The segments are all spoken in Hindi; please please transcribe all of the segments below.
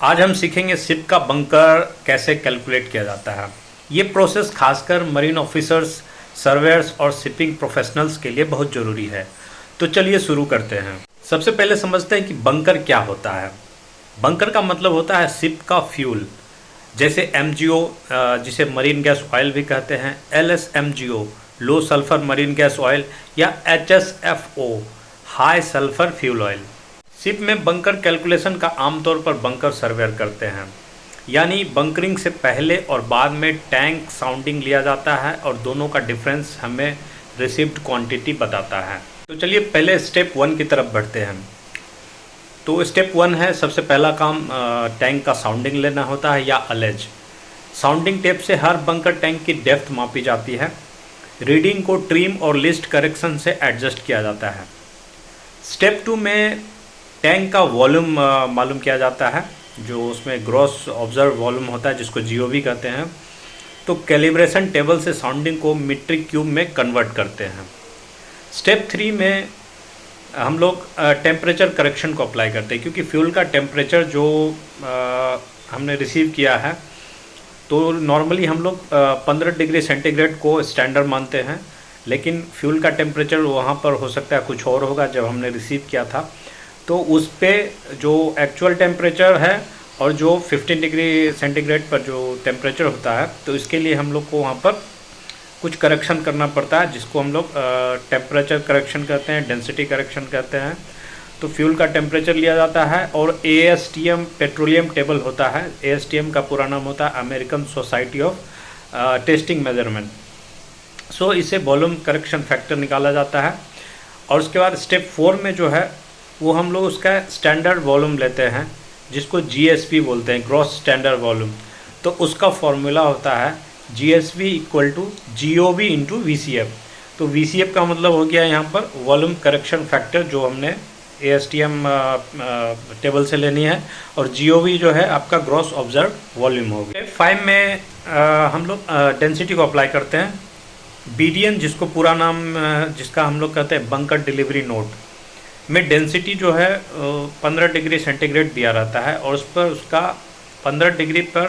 आज हम सीखेंगे शिप का बंकर कैसे कैलकुलेट किया जाता है। ये प्रोसेस खासकर मरीन ऑफिसर्स, सर्वेयर्स और शिपिंग प्रोफेशनल्स के लिए बहुत ज़रूरी है। तो चलिए शुरू करते हैं। सबसे पहले समझते हैं कि बंकर क्या होता है। बंकर का मतलब होता है शिप का फ्यूल, जैसे MgO जिसे मरीन गैस ऑयल भी कहते हैं, LSMgO लो सल्फर मरीन गैस ऑयल या HSFO high sulphur fuel oil. Ship में बंकर कैलकुलेशन का आमतौर पर बंकर सर्वेयर करते हैं, यानी बंकरिंग से पहले और बाद में टैंक साउंडिंग लिया जाता है और दोनों का डिफरेंस हमें रिसीव्ड क्वांटिटी बताता है। तो चलिए पहले स्टेप 1 की तरफ बढ़ते हैं। तो स्टेप 1 है, सबसे पहला काम टैंक का साउंडिंग लेना होता है या अलेज। साउंडिंग टेप से हर बंकर टैंक की डेप्थ मापी जाती है। रीडिंग को ट्रिम और लिस्ट करेक्शन से एडजस्ट किया जाता है। स्टेप 2 में टैंक का वॉल्यूम मालूम किया जाता है, जो उसमें ग्रॉस ऑब्जर्व वॉल्यूम होता है, जिसको GOV कहते हैं। तो कैलिब्रेशन टेबल से साउंडिंग को मीट्रिक क्यूब में कन्वर्ट करते हैं। स्टेप 3 में हम लोग टेम्परेचर करेक्शन को अप्लाई करते हैं, क्योंकि फ्यूल का टेम्परेचर जो हमने रिसीव किया है, तो नॉर्मली हम लोग 15 डिग्री सेंटीग्रेड को स्टैंडर्ड मानते हैं, लेकिन फ्यूल का टेम्परेचर वहाँ पर हो सकता है कुछ और होगा जब हमने रिसीव किया था। तो उस पे जो एक्चुअल टेम्परेचर है और जो 15 डिग्री सेंटीग्रेड पर जो टेम्परेचर होता है, तो इसके लिए हम लोग को वहाँ पर कुछ करेक्शन करना पड़ता है, जिसको हम लोग टेम्परेचर करेक्शन कहते हैं, डेंसिटी करेक्शन कहते हैं। तो फ्यूल का टेम्परेचर लिया जाता है और ASTM पेट्रोलियम टेबल होता है। ASTM का पूरा नाम होता है American society of testing measurement. So इसे वॉल्यूम करेक्शन फैक्टर निकाला जाता है। और उसके बाद स्टेप 4 में जो है वो हम लोग उसका स्टैंडर्ड वॉल्यूम लेते हैं, जिसको GSV बोलते हैं, ग्रॉस स्टैंडर्ड वॉल्यूम। तो उसका फॉर्मूला होता है GSV = GOV × VCF। तो VCF का मतलब हो गया यहाँ पर वॉल्यूम करेक्शन फैक्टर, जो हमने ASTM टेबल से लेनी है, और GOV जो है आपका ग्रॉस ऑब्जर्व वॉल्यूम हो गया। 5 में हम लोग डेंसिटी को अप्लाई करते हैं। BDN, जिसको पूरा नाम जिसका हम लोग कहते हैं बंकर डिलीवरी नोट, में डेंसिटी जो है 15 डिग्री सेंटीग्रेड दिया रहता है, और उस पर उसका 15 डिग्री पर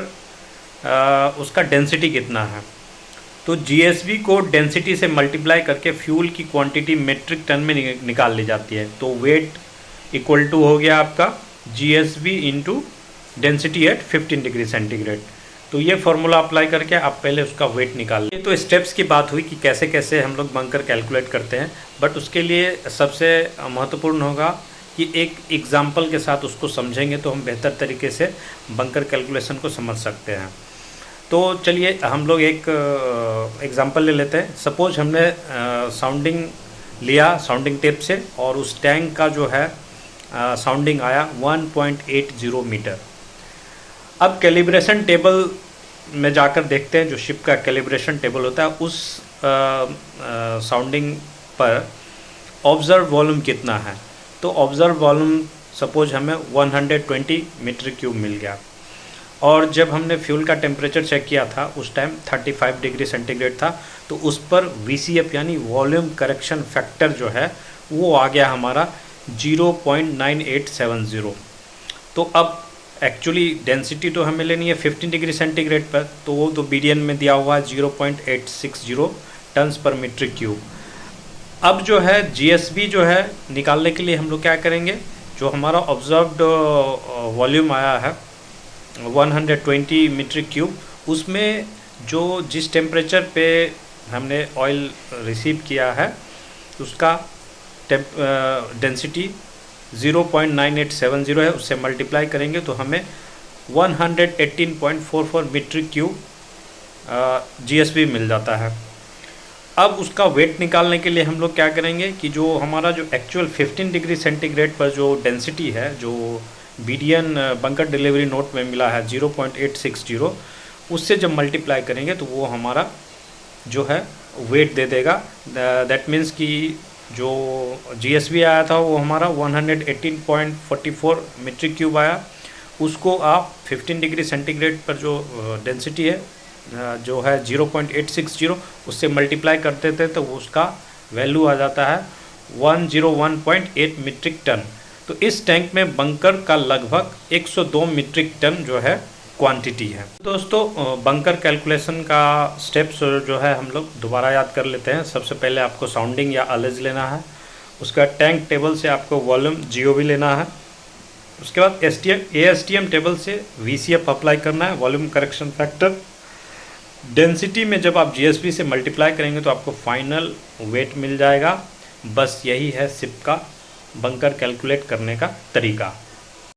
उसका डेंसिटी कितना है। तो GSV को डेंसिटी से मल्टीप्लाई करके फ्यूल की क्वांटिटी मेट्रिक टन में निकाल ली जाती है। तो वेट इक्वल टू हो गया आपका GSV × density at 15 degree centigrade. तो ये फार्मूला अप्लाई करके आप पहले उसका वेट निकाल लें। तो स्टेप्स की बात हुई कि कैसे कैसे हम लोग बंकर कैलकुलेट करते हैं, बट उसके लिए सबसे महत्वपूर्ण होगा कि एक एग्जाम्पल के साथ उसको समझेंगे तो हम बेहतर तरीके से बंकर कैलकुलेशन को समझ सकते हैं। तो चलिए हम लोग एक एग्जाम्पल ले लेते हैं। सपोज हमने साउंडिंग लिया साउंडिंग टेप से, और उस टैंक का जो है साउंडिंग आया 1.80 मीटर। अब कैलिब्रेशन टेबल में जाकर देखते हैं, जो शिप का कैलिब्रेशन टेबल होता है, उस साउंडिंग पर ऑब्जर्व वॉल्यूम कितना है। तो ऑब्जर्व वॉल्यूम सपोज हमें 120 मीटर क्यूब मिल गया, और जब हमने फ्यूल का टेम्परेचर चेक किया था उस टाइम 35 डिग्री सेंटीग्रेड था। तो उस पर VCF यानी वॉल्यूम करेक्शन फैक्टर जो है वो आ गया हमारा 0.9870। तो अब एक्चुअली डेंसिटी तो हमें लेनी है 15 डिग्री सेंटीग्रेड पर, तो वो तो BDN में दिया हुआ है 0.860 टन्स पर मीटर क्यूब। अब जो है GSV जो है निकालने के लिए हम लोग क्या करेंगे, जो हमारा ऑब्जर्व्ड वॉल्यूम आया है 120 मीटर क्यूब, उसमें जो जिस टेम्परेचर पे हमने ऑयल रिसीव किया है उसका डेंसिटी 0.9870 है, उससे मल्टीप्लाई करेंगे तो हमें 118.44 मीटर क्यूब GSV मिल जाता है। अब उसका वेट निकालने के लिए हम लोग क्या करेंगे कि जो हमारा जो एक्चुअल 15 डिग्री सेंटीग्रेड पर जो डेंसिटी है, जो BDN बंकर डिलीवरी नोट में मिला है 0.860, उससे जब मल्टीप्लाई करेंगे तो वो हमारा जो है वेट दे देगा। दैट मीन्स कि जो GSV आया था वो हमारा 118.44 मीटर क्यूब आया। उसको आप 15 डिग्री सेंटीग्रेड पर जो डेंसिटी है जो है 0.860, उससे मल्टीप्लाई करते थे तो उसका वैल्यू आ जाता है 101.8 मीट्रिक टन। तो इस टैंक में बंकर का लगभग 102 मीट्रिक टन जो है क्वांटिटी है। दोस्तों बंकर कैलकुलेशन का स्टेप्स जो है हम लोग दोबारा याद कर लेते हैं। सबसे पहले आपको साउंडिंग या अलेज लेना है, उसका टैंक टेबल से आपको वॉल्यूम जीओवी लेना है, उसके बाद एएसटीएम टेबल से वीसीएफ अप्लाई करना है, वॉल्यूम करेक्शन फैक्टर। डेंसिटी में जब आप जीएसपी से मल्टीप्लाई करेंगे तो आपको फाइनल वेट मिल जाएगा। बस यही है सिप का बंकर कैलकुलेट करने का तरीका।